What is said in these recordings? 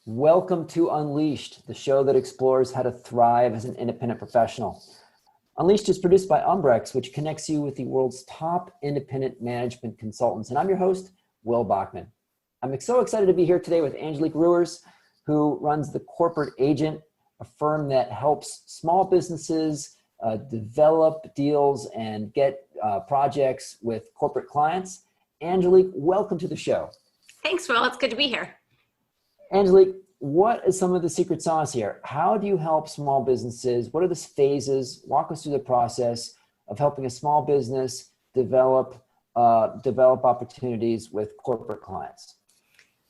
Welcome to Unleashed, the show that explores how to thrive as an independent professional. Unleashed is produced by Umbrex, which connects you with the world's top independent management consultants. And I'm your host, Will Bachman. I'm so excited to be here today with Angelique Rewers, who runs The Corporate Agent, a firm that helps small businesses develop deals and get projects with corporate clients. Angelique, welcome to the show. Thanks, Will. It's good to be here. Angelique, what is some of the secret sauce here? How do you help small businesses? What are the phases? Walk us through the process of helping a small business develop opportunities with corporate clients.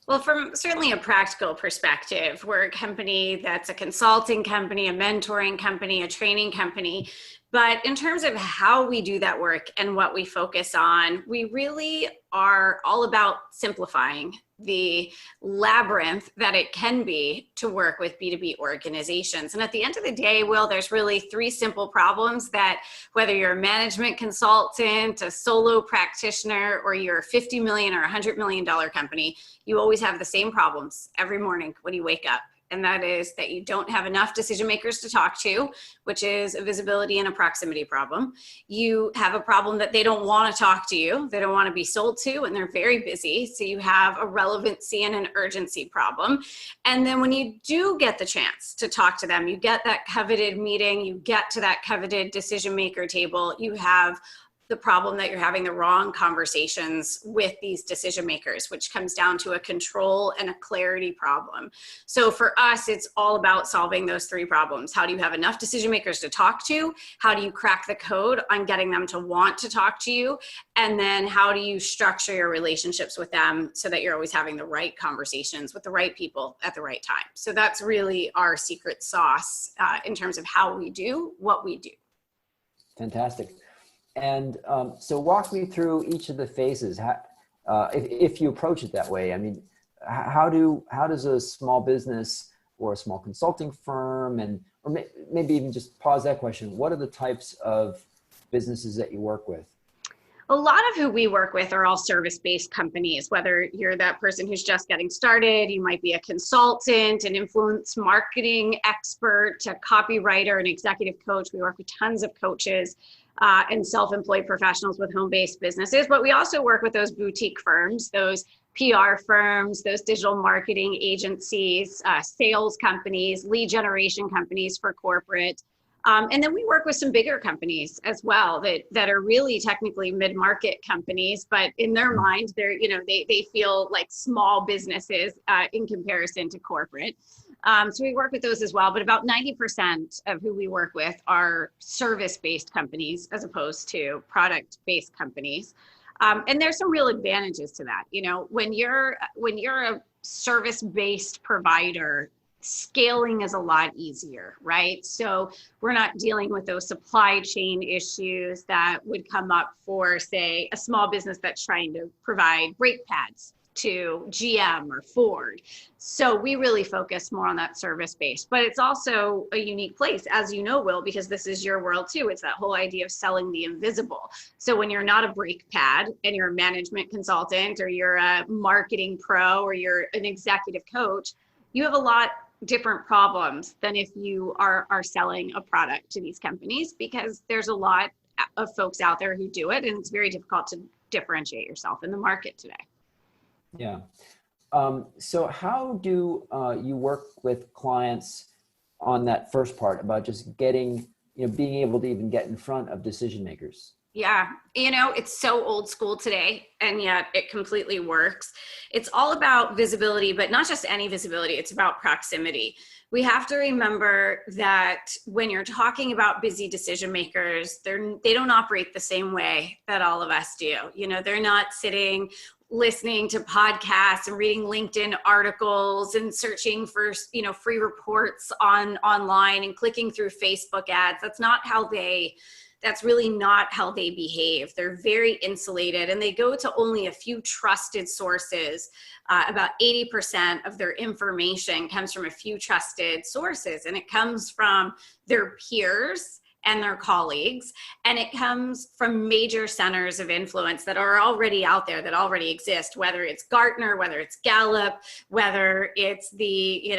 Well, from certainly a practical perspective, we're a company that's a consulting company, a mentoring company, a training company. But in terms of how we do that work and what we focus on, we really are all about simplifying the labyrinth that it can be to work with B2B organizations. And at the end of the day, Will, there's really three simple problems that whether you're a management consultant, a solo practitioner, or you're a $50 million or $100 million company, you always have the same problems every morning when you wake up. And that is that you don't have enough decision makers to talk to, which is a visibility and a proximity problem. You have a problem that they don't want to talk to you. They don't want to be sold to, and they're very busy. So you have a relevancy and an urgency problem. And then when you do get the chance to talk to them, you get that coveted meeting, you get to that coveted decision maker table, you have the problem that you're having the wrong conversations with these decision makers, which comes down to a control and a clarity problem. So for us, it's all about solving those three problems. How do you have enough decision makers to talk to? How do you crack the code on getting them to want to talk to you? And then how do you structure your relationships with them so that you're always having the right conversations with the right people at the right time? So that's really our secret sauce in terms of how we do what we do. Fantastic. And so walk me through each of the phases. If you approach it that way, I mean, how does a small business or a small consulting firm, or maybe even just pause that question, what are the types of businesses that you work with? A lot of who we work with are all service-based companies, whether you're that person who's just getting started, you might be a consultant, an influence marketing expert, a copywriter, an executive coach. We work with tons of coaches and self-employed professionals with home-based businesses, but we also work with those boutique firms, those PR firms, those digital marketing agencies, sales companies, lead generation companies for corporate. And then we work with some bigger companies as well that are really technically mid-market companies, but in their mind, they feel like small businesses in comparison to corporate. So we work with those as well, but about 90% of who we work with are service-based companies as opposed to product-based companies. And there's some real advantages to that. You know, when you're a service-based provider, scaling is a lot easier, right? So we're not dealing with those supply chain issues that would come up for, say, a small business that's trying to provide brake pads to GM or Ford. So we really focus more on that service base, but it's also a unique place, as you know, Will, because this is your world too. It's that whole idea of selling the invisible. So when you're not a brake pad and you're a management consultant or you're a marketing pro or you're an executive coach, you have a lot different problems than if you are selling a product to these companies, because there's a lot of folks out there who do it, and it's very difficult to differentiate yourself in the market today. Yeah. So how do you work with clients on that first part about just getting, being able to even get in front of decision makers? Yeah, it's so old school today, and yet it completely works. It's all about visibility, but not just any visibility. It's about proximity. We have to remember that when you're talking about busy decision makers, they don't operate the same way that all of us do. They're not sitting listening to podcasts and reading LinkedIn articles and searching for, free reports online and clicking through Facebook ads. That's really not how they behave. They're very insulated, and they go to only a few trusted sources. About 80% of their information comes from a few trusted sources, and it comes from their peers and their colleagues. And it comes from major centers of influence that are already out there, that already exist, whether it's Gartner, whether it's Gallup, whether it's the,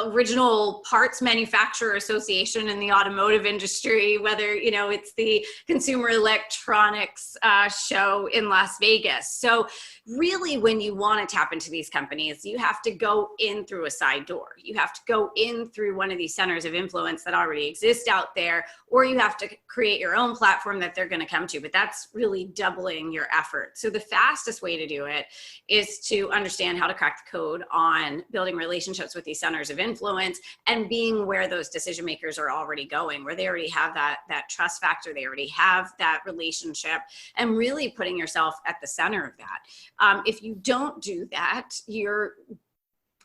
original parts manufacturer association in the automotive industry, whether it's the consumer electronics show in Las Vegas. So really, when you want to tap into these companies, you have to go in through a side door. You have to go in through one of these centers of influence that already exist out there, or you have to create your own platform that they're going to come to. But that's really doubling your effort. So the fastest way to do it is to understand how to crack the code on building relationships with these centers of influence and being where those decision makers are already going, where they already have that trust factor, they already have that relationship, and really putting yourself at the center of that. If you don't do that, you're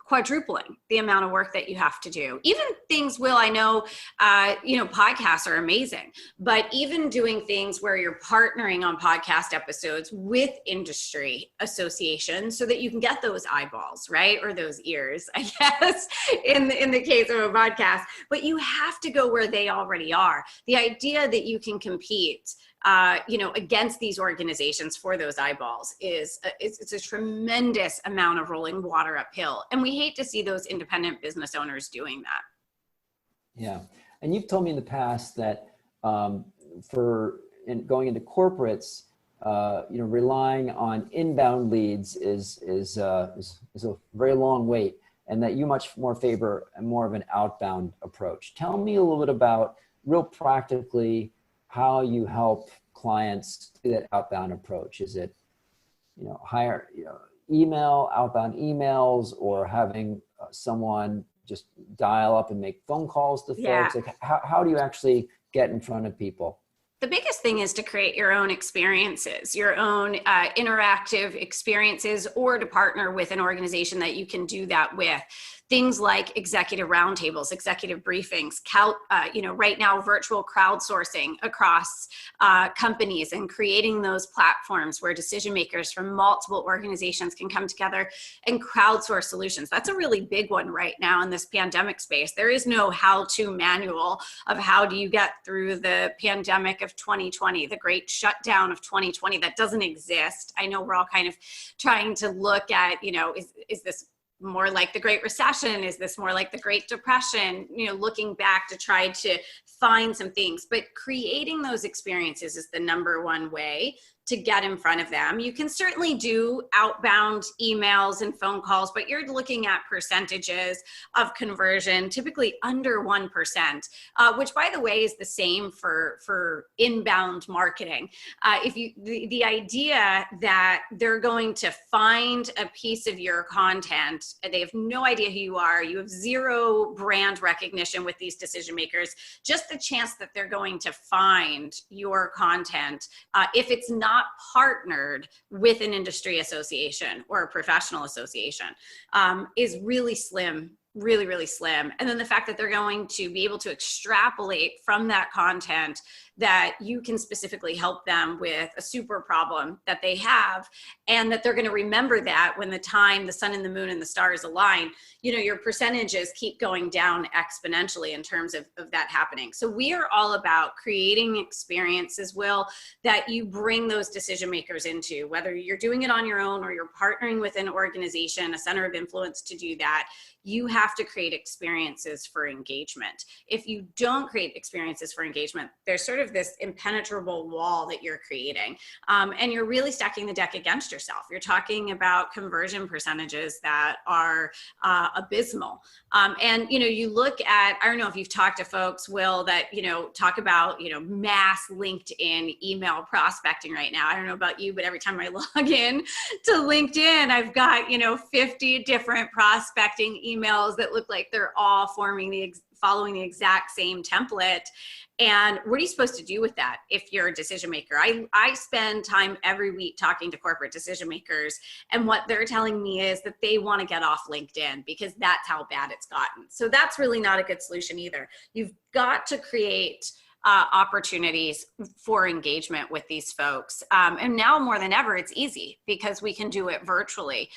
quadrupling the amount of work that you have to do. Even things, Will, I know, podcasts are amazing, but even doing things where you're partnering on podcast episodes with industry associations so that you can get those eyeballs, right? Or those ears, I guess, in the case of a podcast, but you have to go where they already are. The idea that you can compete against these organizations for those eyeballs it's a tremendous amount of rolling water uphill. And we hate to see those independent business owners doing that. Yeah. And you've told me in the past that going into corporates, relying on inbound leads is a very long wait, and that you much more favor more of an outbound approach. Tell me a little bit about, real practically, how you help clients do that outbound approach. Is it, hire, outbound emails, or having someone just dial up and make phone calls to folks? Like, how do you actually get in front of people? The biggest thing is to create your own experiences, your own interactive experiences, or to partner with an organization that you can do that with. Things like executive roundtables, executive briefings, right now virtual crowdsourcing across companies, and creating those platforms where decision makers from multiple organizations can come together and crowdsource solutions. That's a really big one right now in this pandemic space. There is no how-to manual of how do you get through the pandemic of 2020, the great shutdown of 2020. That doesn't exist. I know we're all kind of trying to look at, is this more like the Great Recession? Is this more like the Great Depression? Looking back to try to find some things, but creating those experiences is the number one way to get in front of them. You can certainly do outbound emails and phone calls, but you're looking at percentages of conversion, typically under 1%, which, by the way, is the same for inbound marketing. The idea that they're going to find a piece of your content, they have no idea who you are, you have zero brand recognition with these decision makers, just the chance that they're going to find your content, if it's not partnered with an industry association or a professional association, is really slim. Really, really slim. And then the fact that they're going to be able to extrapolate from that content that you can specifically help them with a super problem that they have, and that they're going to remember that when the sun and the moon and the stars align, your percentages keep going down exponentially in terms of that happening. So we are all about creating experiences, Will, that you bring those decision makers into, whether you're doing it on your own or you're partnering with an organization, a center of influence to do that. You have to create experiences for engagement. If you don't create experiences for engagement, there's sort of this impenetrable wall that you're creating. And you're really stacking the deck against yourself. You're talking about conversion percentages that are abysmal. And, you look at, I don't know if you've talked to folks, Will, that, talk about, mass LinkedIn email prospecting right now. I don't know about you, but every time I log in to LinkedIn, I've got, 50 different prospecting emails that look like they're all following the exact same template. And what are you supposed to do with that if you're a decision maker? I spend time every week talking to corporate decision makers, and what they're telling me is that they want to get off LinkedIn because that's how bad it's gotten. So that's really not a good solution either. You've got to create opportunities for engagement with these folks. And now more than ever, it's easy because we can do it virtually.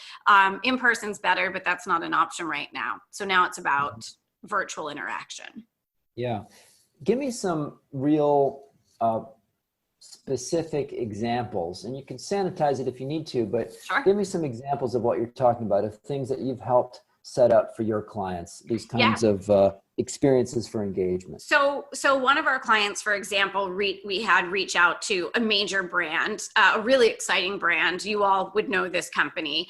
In person's better, but that's not an option right now. So now it's about virtual interaction. Yeah. give me some real specific examples, and you can sanitize it if you need to, but Sure. give me some examples of what you're talking about, of things that you've helped set up for your clients, these kinds of experiences for engagement. So one of our clients, for example, we had reach out to a major brand, a really exciting brand. You all would know this company,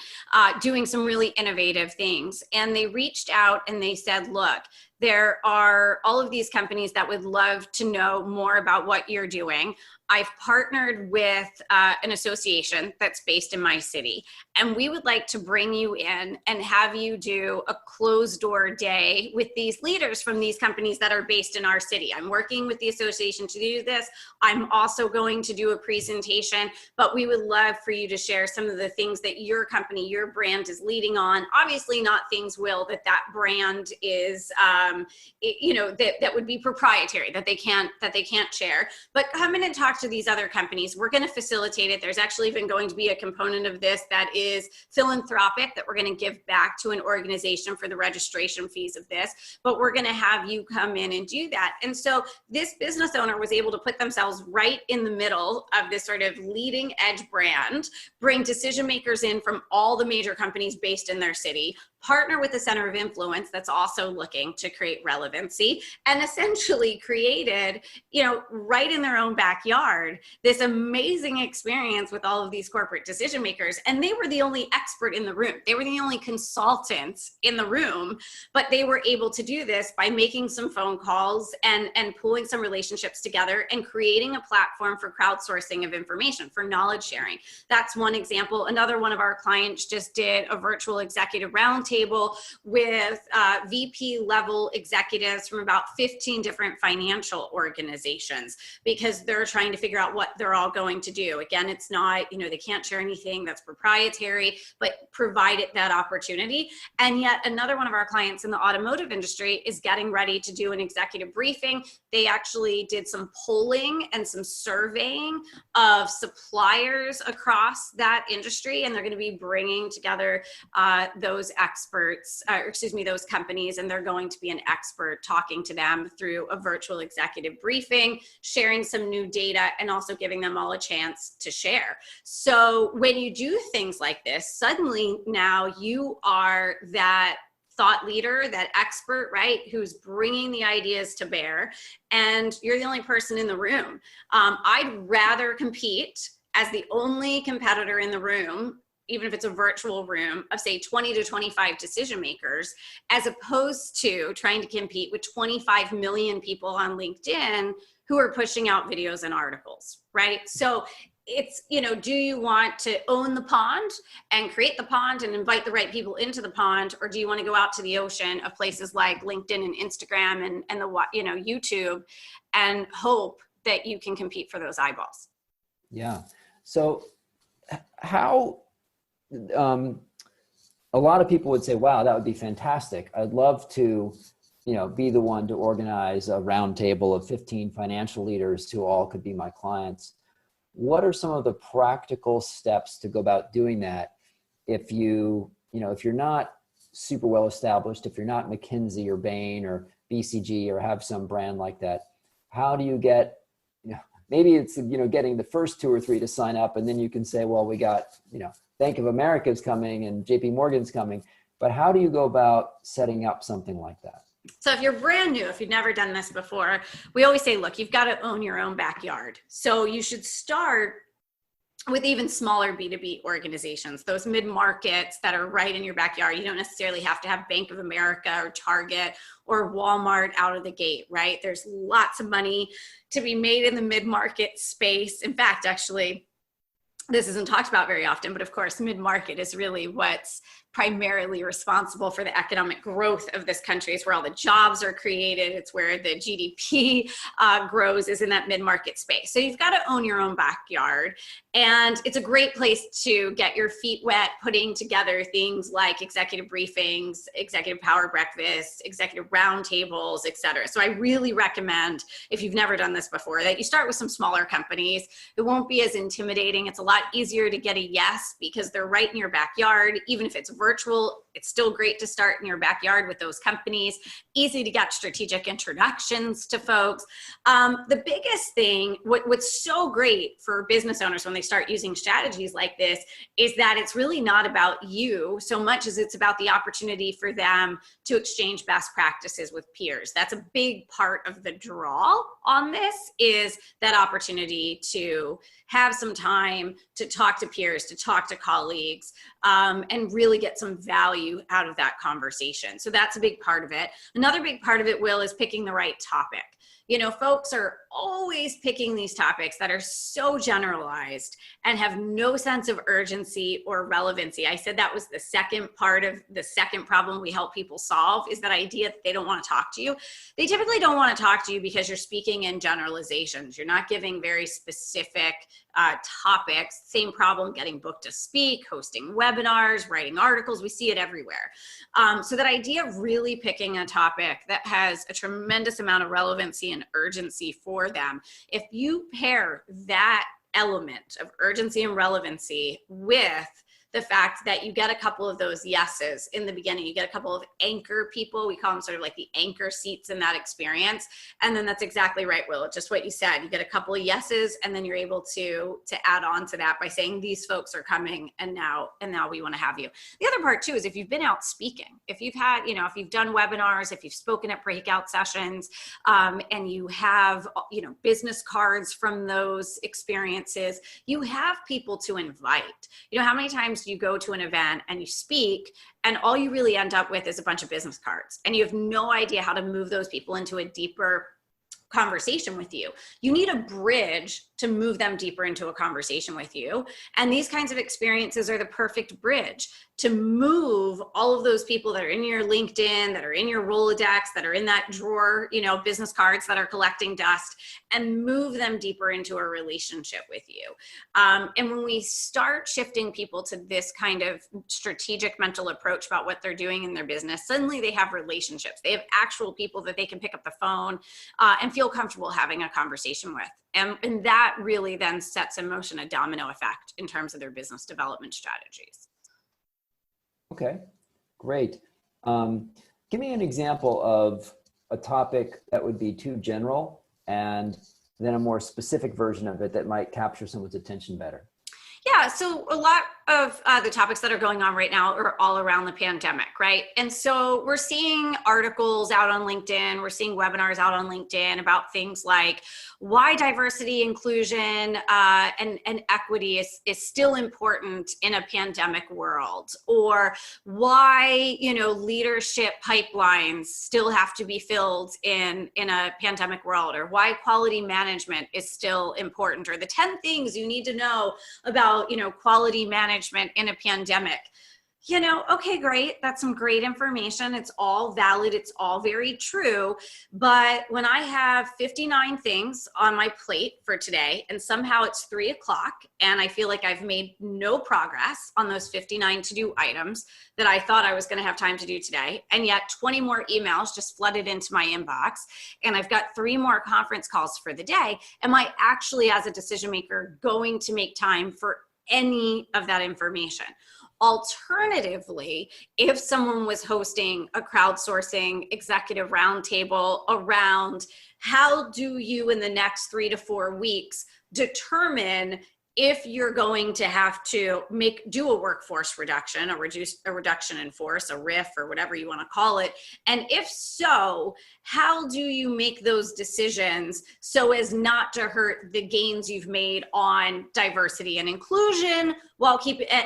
doing some really innovative things. And they reached out and they said, look, there are all of these companies that would love to know more about what you're doing. I've partnered with an association that's based in my city, and we would like to bring you in and have you do a closed door day with these leaders from these companies that are based in our city. I'm working with the association to do this. I'm also going to do a presentation, but we would love for you to share some of the things that your company, your brand is leading on. Obviously not things, Will, that brand is, that would be proprietary, that they can't share, but come in and talk to these other companies. We're going to facilitate it. There's actually even going to be a component of this that is philanthropic, that we're going to give back to an organization for the registration fees of this, but we're going to have you come in and do that. And so this business owner was able to put themselves right in the middle of this sort of leading edge brand, bring decision makers in from all the major companies based in their city, partner with a center of influence that's also looking to create relevancy, and essentially created, right in their own backyard, this amazing experience with all of these corporate decision makers. And they were the only expert in the room. They were the only consultants in the room, but they were able to do this by making some phone calls and pulling some relationships together and creating a platform for crowdsourcing of information, for knowledge sharing. That's one example. Another one of our clients just did a virtual executive roundtable with VP level executives from about 15 different financial organizations, because they're trying to figure out what they're all going to do. Again, it's not, they can't share anything that's proprietary, but provide it that opportunity. And yet another one of our clients in the automotive industry is getting ready to do an executive briefing. They actually did some polling and some surveying of suppliers across that industry, and they're going to be bringing together those those companies, and they're going to be an expert talking to them through a virtual executive briefing, sharing some new data, and also giving them all a chance to share. So when you do things like this, suddenly now you are that thought leader, that expert, right, who's bringing the ideas to bear, and you're the only person in the room. I'd rather compete as the only competitor in the room, even if it's a virtual room, of say 20 to 25 decision makers, as opposed to trying to compete with 25 million people on LinkedIn who are pushing out videos and articles, right? So it's, do you want to own the pond and create the pond and invite the right people into the pond, or do you want to go out to the ocean of places like LinkedIn and Instagram and the YouTube, and hope that you can compete for those eyeballs? Yeah. So how, a lot of people would say, wow, that would be fantastic. I'd love to, be the one to organize a roundtable of 15 financial leaders who all could be my clients. What are some of the practical steps to go about doing that? If if you're not super well established, if you're not McKinsey or Bain or BCG or have some brand like that, how do you get, maybe it's, getting the first 2 or 3 to sign up, and then you can say, well, we got, Bank of America's coming and JP Morgan's coming, but how do you go about setting up something like that? So if you're brand new, if you've never done this before, we always say, look, you've got to own your own backyard. So you should start with even smaller B2B organizations, those mid-markets that are right in your backyard. You don't necessarily have to have Bank of America or Target or Walmart out of the gate, right? There's lots of money to be made in the mid-market space. In fact, actually, this isn't talked about very often, but of course, mid-market is really what's primarily responsible for the economic growth of this country. It's where all the jobs are created. It's where the GDP grows, is in that mid-market space. So you've got to own your own backyard. And it's a great place to get your feet wet, putting together things like executive briefings, executive power breakfasts, executive roundtables, et cetera. So I really recommend, if you've never done this before, that you start with some smaller companies. It won't be as intimidating. It's a lot easier to get a yes because they're right in your backyard, even if it's virtual. It's still great to start in your backyard with those companies, easy to get strategic introductions to folks. The biggest thing, what's so great for business owners when they start using strategies like this is that it's really not about you so much as it's about the opportunity for them to exchange best practices with peers. That's a big part of the draw on this, is that opportunity to have some time to talk to peers, to talk to colleagues, and really get some value out of that conversation. So that's a big part of it. Another big part of it, Will, is picking the right topic. You know, folks are always picking these topics that are so generalized and have no sense of urgency or relevancy. I said that was the second part of the second problem we help people solve, is that idea that they don't want to talk to you. They typically don't want to talk to you because you're speaking in generalizations. You're not giving very specific topics. Same problem getting booked to speak, hosting webinars, writing articles. We see it everywhere. So that idea of really picking a topic that has a tremendous amount of relevancy and urgency for them, if you pair that element of urgency and relevancy with the fact that you get a couple of those yeses in the beginning, you get a couple of anchor people, we call them sort of like the anchor seats in that experience. And then that's exactly right, Will, just what you said. You get a couple of yeses, and then you're able to add on to that by saying these folks are coming, and now we want to have you. The other part too is if you've been out speaking, if you've had, if you've done webinars, if you've spoken at breakout sessions, and you have, business cards from those experiences, you have people to invite. How many times you go to an event and you speak and all you really end up with is a bunch of business cards, and you have no idea how to move those people into a deeper conversation with you. You need a bridge to move them deeper into a conversation with you. And these kinds of experiences are the perfect bridge to move all of those people that are in your LinkedIn, that are in your Rolodex, that are in that drawer, business cards that are collecting dust, and move them deeper into a relationship with you. And when we start shifting people to this kind of strategic mental approach about what they're doing in their business, suddenly they have relationships. They have actual people that they can pick up the phone and feel comfortable having a conversation with. And that really then sets in motion a domino effect in terms of their business development strategies. Okay, great. Give me an example of a topic that would be too general, and then a more specific version of it that might capture someone's attention better. Yeah, so a lot of the topics that are going on right now are all around the pandemic, right? And so we're seeing articles out on LinkedIn, we're seeing webinars out on LinkedIn about things like why diversity, inclusion, and equity is still important in a pandemic world, or why, leadership pipelines still have to be filled in a pandemic world, or why quality management is still important, or the 10 things you need to know about quality management in a pandemic. Okay, great. That's some great information. It's all valid. It's all very true. But when I have 59 things on my plate for today, and somehow it's 3:00, and I feel like I've made no progress on those 59 to-do items that I thought I was going to have time to do today, and yet 20 more emails just flooded into my inbox, and I've got 3 more conference calls for the day, am I actually, as a decision maker, going to make time for any of that information? Alternatively, if someone was hosting a crowdsourcing executive roundtable around how do you in the next 3 to 4 weeks determine if you're going to have to do a workforce reduction, a reduction in force, a RIF, or whatever you want to call it. And if so, how do you make those decisions so as not to hurt the gains you've made on diversity and inclusion, while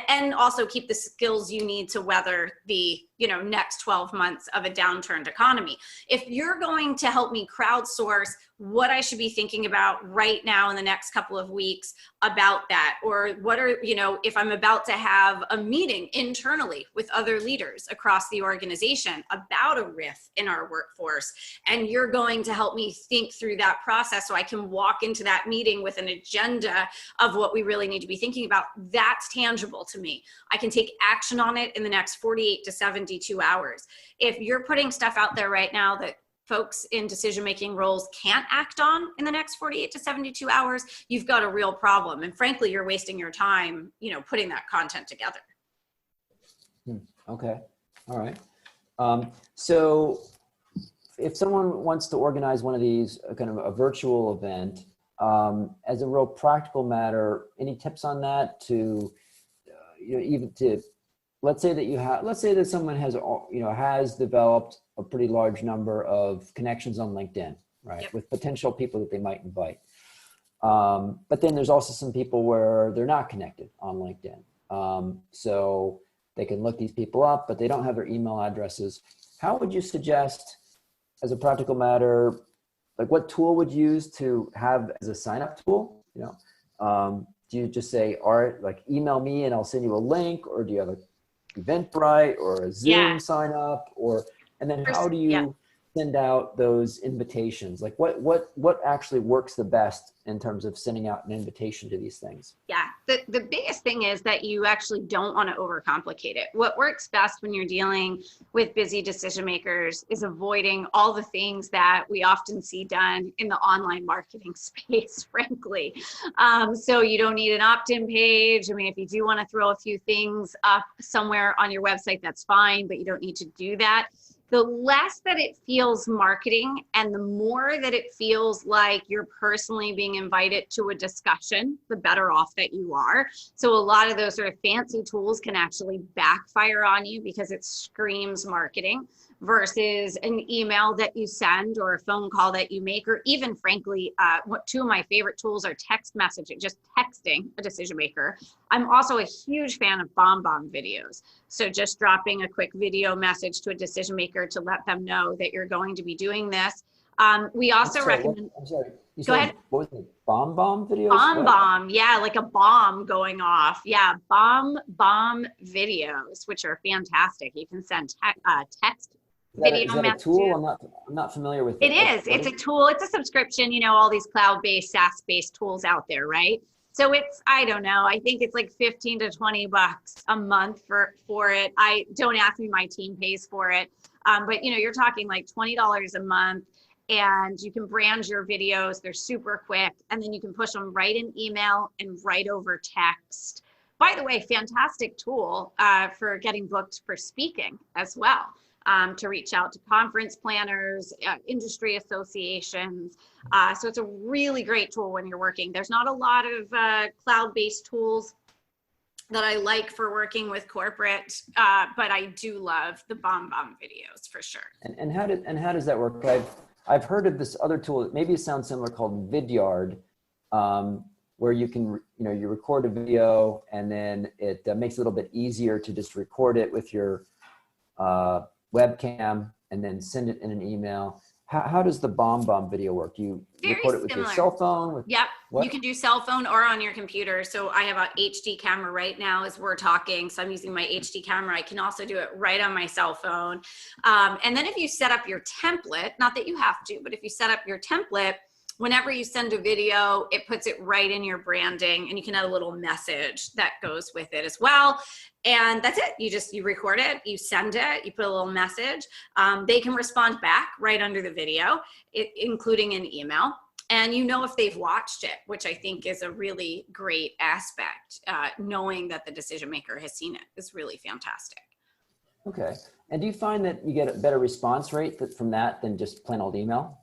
and also keep the skills you need to weather the next 12 months of a downturned economy? If you're going to help me crowdsource what I should be thinking about right now in the next couple of weeks about that, or if I'm about to have a meeting internally with other leaders across the organization about a RIF in our workforce, and you're going to help me think through that process so I can walk into that meeting with an agenda of what we really need to be thinking about, that's tangible to me. I can take action on it in the next 48 to 72 hours. If you're putting stuff out there right now that folks in decision-making roles can't act on in the next 48 to 72 hours, you've got a real problem. And frankly, you're wasting your time, putting that content together. Okay. All right. So if someone wants to organize one of these, kind of a virtual event, as a real practical matter, any tips on that to, even to, let's say that someone has, has developed a pretty large number of connections on LinkedIn, right? Yep. With potential people that they might invite. But then there's also some people where they're not connected on LinkedIn. So they can look these people up, but they don't have their email addresses. How would you suggest, as a practical matter, like what tool would you use to have as a sign-up tool? Do you just say, all right, like email me and I'll send you a link, or do you have a Eventbrite or a Zoom sign up, and then how do you send out those invitations? Like what actually works the best in terms of sending out an invitation to these things? Yeah, the biggest thing is that you actually don't want to overcomplicate it. What works best when you're dealing with busy decision makers is avoiding all the things that we often see done in the online marketing space, frankly. So you don't need an opt-in page. I mean, if you do want to throw a few things up somewhere on your website, that's fine, but you don't need to do that. The less that it feels marketing and the more that it feels like you're personally being invited to a discussion, the better off that you are. So a lot of those sort of fancy tools can actually backfire on you because it screams marketing versus an email that you send or a phone call that you make, or even frankly, two of my favorite tools are text messaging, just texting a decision maker. I'm also a huge fan of bomb videos. So just dropping a quick video message to a decision maker to let them know that you're going to be doing this. We also recommend. I'm sorry. Go ahead. What was it? Bomb videos? Bomb. Yeah, like a bomb going off. Yeah, bomb videos, which are fantastic. You can send text. Is that a tool? I'm not familiar with it. It is. It's a tool. It's a subscription. All these cloud-based, SaaS-based tools out there, right? So it's, I don't know, I think it's like $15 to $20 a month for it. I don't ask me, my team pays for it. But you're talking like $20 a month, and you can brand your videos. They're super quick, and then you can push them right in email and right over text. By the way, fantastic tool for getting booked for speaking as well. To reach out to conference planners, industry associations. So it's a really great tool when you're working. There's not a lot of cloud-based tools that I like for working with corporate, but I do love the bomb videos for sure. And how does that work? I've heard of this other tool. Maybe it sounds similar, called Vidyard, where you can you record a video, and then it makes it a little bit easier to just record it with your webcam and then send it in an email. How does the bomb video work? You record it with your cell phone? Yep. You can do cell phone or on your computer. So I have an HD camera right now as we're talking. So I'm using my HD camera. I can also do it right on my cell phone. And then if you set up your template, not that you have to, but if you set up your template, whenever you send a video, it puts it right in your branding, and you can add a little message that goes with it as well. And that's it. You record it, you send it, you put a little message. They can respond back right under the video, including an email. And if they've watched it, which I think is a really great aspect. Knowing that the decision maker has seen it is really fantastic. Okay. And do you find that you get a better response rate from that than just plain old email?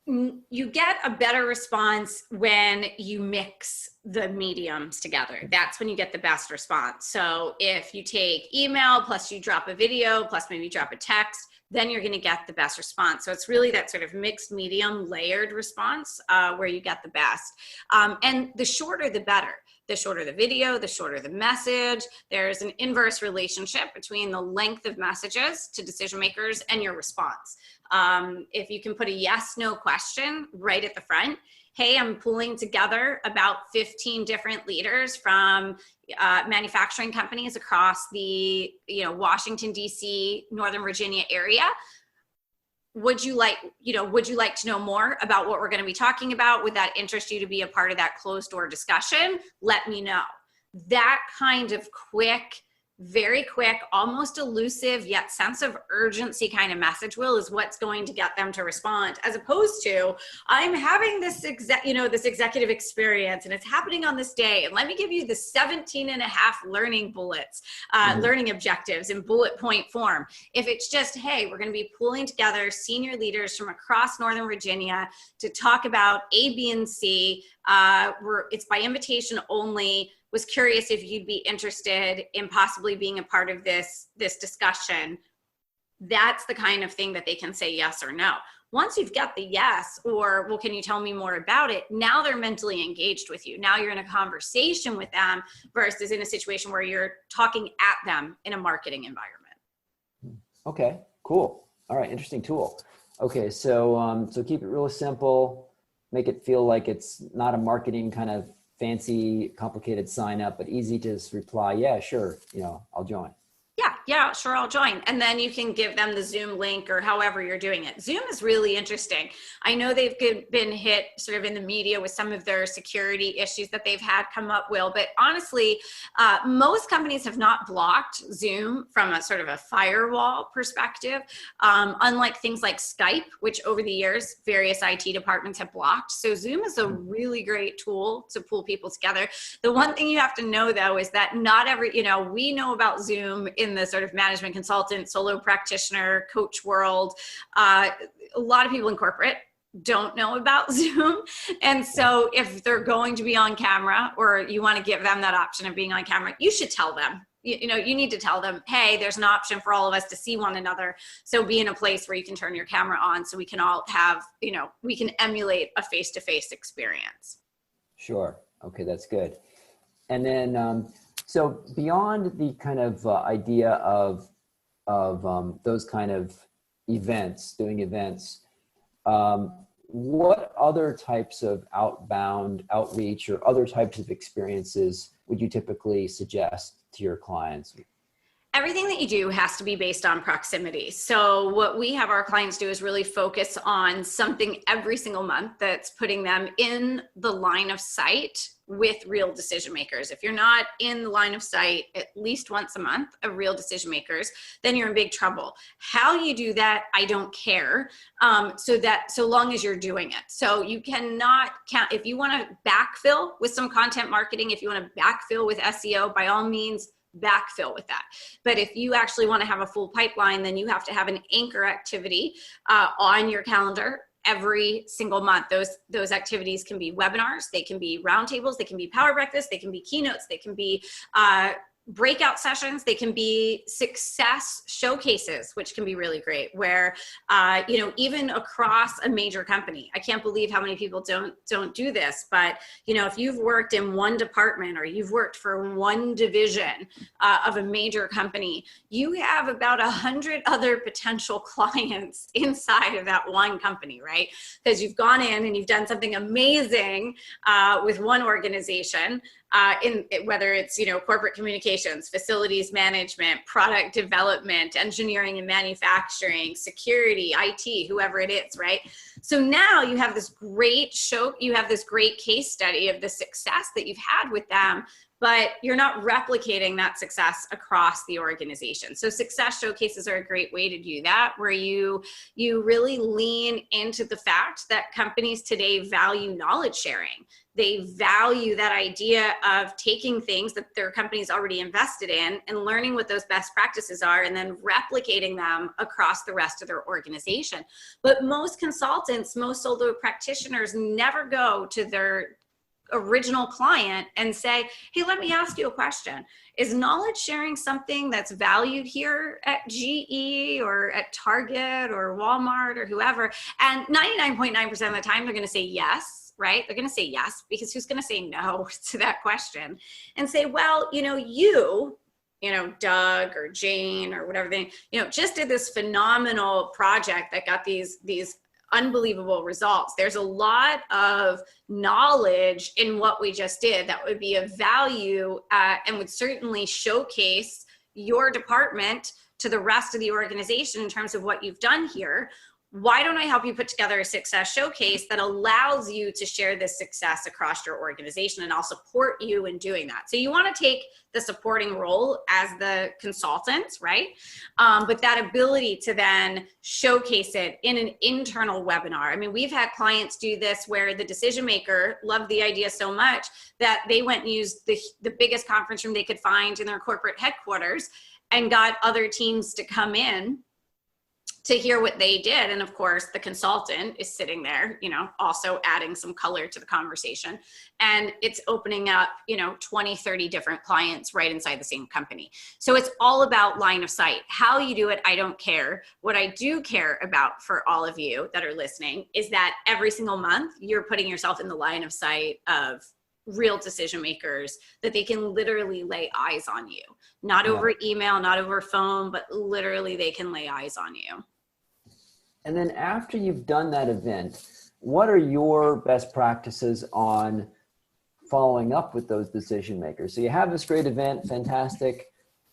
You get a better response when you mix the mediums together. That's when you get the best response. So if you take email plus you drop a video plus maybe drop a text, then you're going to get the best response. So it's really that sort of mixed medium layered response where you get the best. And the shorter, the better. The shorter the video, the shorter the message. There's an inverse relationship between the length of messages to decision makers and your response. If you can put a yes, no question right at the front. Hey, I'm pulling together about 15 different leaders from manufacturing companies across the Washington, D.C., Northern Virginia area. Would you like to know more about what we're going to be talking about? Would that interest you to be a part of that closed door discussion? Let me know. That kind of quick very quick, almost elusive, yet sense of urgency kind of message, Will, is what's going to get them to respond, as opposed to, I'm having this this executive experience and it's happening on this day. And let me give you the 17 and a half learning bullets, learning objectives in bullet point form. If it's just, hey, we're going to be pulling together senior leaders from across Northern Virginia to talk about A, B, and C, it's by invitation only. Was curious if you'd be interested in possibly being a part of this discussion. That's the kind of thing that they can say yes or no. Once you've got the yes, or, well, can you tell me more about it? Now they're mentally engaged with you. Now you're in a conversation with them versus in a situation where you're talking at them in a marketing environment. Okay, cool. All right, interesting tool. Okay, so keep it really simple. Make it feel like it's not a marketing kind of fancy, complicated sign up, but easy to just reply, yeah, sure, I'll join. Yeah, sure, I'll join. And then you can give them the Zoom link or however you're doing it. Zoom is really interesting. I know they've been hit sort of in the media with some of their security issues that they've had come up, Will, but honestly, most companies have not blocked Zoom from a sort of a firewall perspective, unlike things like Skype, which over the years, various IT departments have blocked. So Zoom is a really great tool to pull people together. The one thing you have to know, though, is that not every, we know about Zoom in the sort of management consultant, solo practitioner, coach world. A lot of people in corporate don't know about Zoom. And so if they're going to be on camera, or you want to give them that option of being on camera, you should tell them. You need to tell them, hey, there's an option for all of us to see one another. So be in a place where you can turn your camera on so we can all have, we can emulate a face-to-face experience. Sure. Okay, that's good. And then, so beyond the kind of idea of those kind of doing events, what other types of outbound outreach or other types of experiences would you typically suggest to your clients? Everything that you do has to be based on proximity. So what we have our clients do is really focus on something every single month that's putting them in the line of sight with real decision makers. If you're not in the line of sight at least once a month of real decision makers, then you're in big trouble. How you do that, I don't care. So long as you're doing it. So you cannot count, if you want to backfill with some content marketing, if you want to backfill with SEO, by all means, backfill with that. But if you actually want to have a full pipeline, then you have to have an anchor activity on your calendar every single month. Those activities can be webinars, they can be roundtables, they can be power breakfasts, they can be keynotes, they can be breakout sessions, they can be success showcases, which can be really great, where even across a major company. I can't believe how many people don't do this, but if you've worked in one department or you've worked for one division of a major company, you have about 100 other potential clients inside of that one company, right? Because you've gone in and you've done something amazing with one organization, whether it's corporate communications, facilities management, product development, engineering and manufacturing, security, IT, whoever it is, right? So now you have this great case study of the success that you've had with them, but you're not replicating that success across the organization. So success showcases are a great way to do that, where you really lean into the fact that companies today value knowledge sharing. They value that idea of taking things that their company's already invested in and learning what those best practices are and then replicating them across the rest of their organization. But most consultants, most solo practitioners never go to their original client and say, hey, let me ask you a question. Is knowledge sharing something that's valued here at GE or at Target or Walmart or whoever? And 99.9% of the time, they're going to say yes. Right? They're going to say yes, because who's going to say no to that question and say, well, Doug or Jane or whatever they, just did this phenomenal project that got these unbelievable results. There's a lot of knowledge in what we just did that would be of value and would certainly showcase your department to the rest of the organization in terms of what you've done here. why don't I help you put together a success showcase that allows you to share this success across your organization, and I'll support you in doing that. So you want to take the supporting role as the consultant, right? But that ability to then showcase it in an internal webinar. I mean, we've had clients do this where the decision maker loved the idea so much that they went and used the biggest conference room they could find in their corporate headquarters and got other teams to come in to hear what they did. And of course, the consultant is sitting there, you know, also adding some color to the conversation. And it's opening up, you know, 20, 30 different clients right inside the same company. So it's all about line of sight. How you do it, I don't care. What I do care about for all of you that are listening is that every single month, you're putting yourself in the line of sight of real decision makers, that they can literally lay eyes on you, not over email, not over phone, but literally they can lay eyes on you. And then after you've done that event, what are your best practices on following up with those decision makers? So you have this great event, fantastic,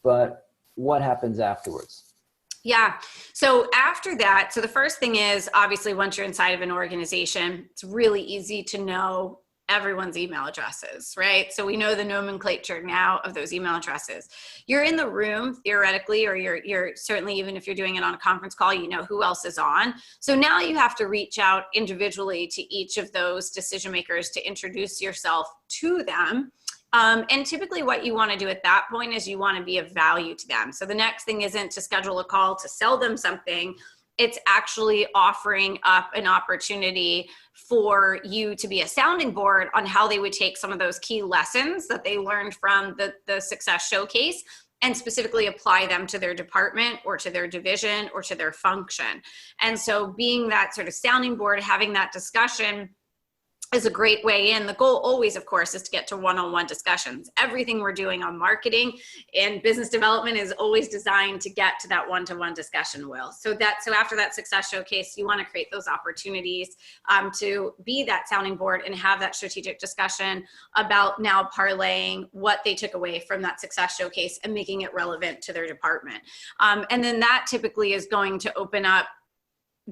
but what happens afterwards? Yeah. So after that, so the first thing is, obviously, once you're inside of an organization, it's really easy to know everyone's email addresses, right? So we know the nomenclature now of those email addresses. You're in the room theoretically, or you're certainly, even if you're doing it on a conference call, you know who else is on. So now you have to reach out individually to each of those decision makers to introduce yourself to them. And typically what you want to do at that point is you want to be of value to them. So the next thing isn't to schedule a call to sell them something. It's actually offering up an opportunity for you to be a sounding board on how they would take some of those key lessons that they learned from the success showcase and specifically apply them to their department or to their division or to their function. And so being that sort of sounding board, having that discussion is a great way in. The goal always, of course, is to get to one-on-one discussions. Everything we're doing on marketing and business development is always designed to get to that one-to-one discussion, Will. So after that success showcase, you want to create those opportunities to be that sounding board and have that strategic discussion about now parlaying what they took away from that success showcase and making it relevant to their department. And then that typically is going to open up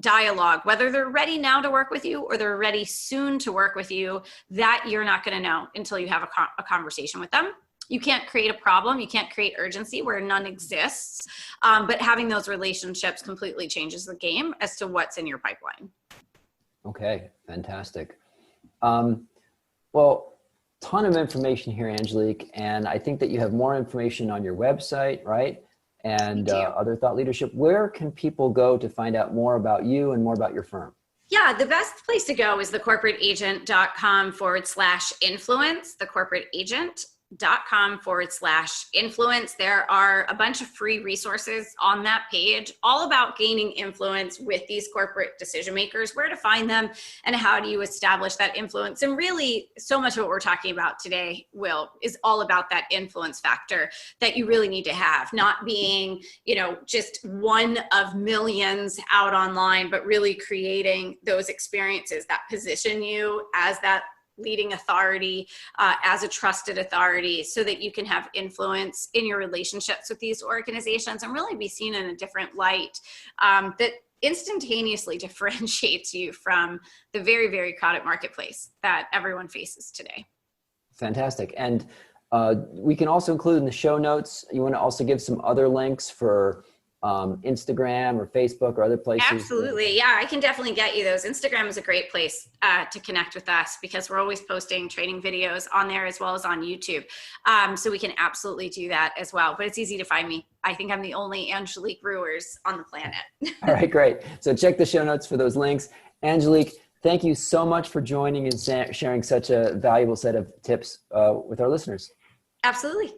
dialogue, whether they're ready now to work with you or they're ready soon to work with you, that you're not going to know until you have a conversation with them. You can't create a problem. You can't create urgency where none exists. But having those relationships completely changes the game as to what's in your pipeline. Okay, fantastic. Well, ton of information here, Angelique, and I think that you have more information on your website, right? And other thought leadership. Where can people go to find out more about you and more about your firm? Yeah, the best place to go is thecorporateagent.com/influence, thecorporateagent.com/influence. There are a bunch of free resources on that page, all about gaining influence with these corporate decision makers, where to find them and how do you establish that influence. And really, so much of what we're talking about today, Will, is all about that influence factor that you really need to have, not being, you know, just one of millions out online, but really creating those experiences that position you as that leading authority, as a trusted authority, so that you can have influence in your relationships with these organizations and really be seen in a different light that instantaneously differentiates you from the very, very crowded marketplace that everyone faces today. Fantastic. And we can also include in the show notes, you want to also give some other links for Instagram or Facebook or other places? Absolutely. Yeah, I can definitely get you those. Instagram is a great place to connect with us because we're always posting training videos on there as well as on YouTube. So we can absolutely do that as well. But it's easy to find me. I think I'm the only Angelique Rewers on the planet. All right, great. So check the show notes for those links. Angelique, thank you so much for joining and sharing such a valuable set of tips with our listeners. Absolutely.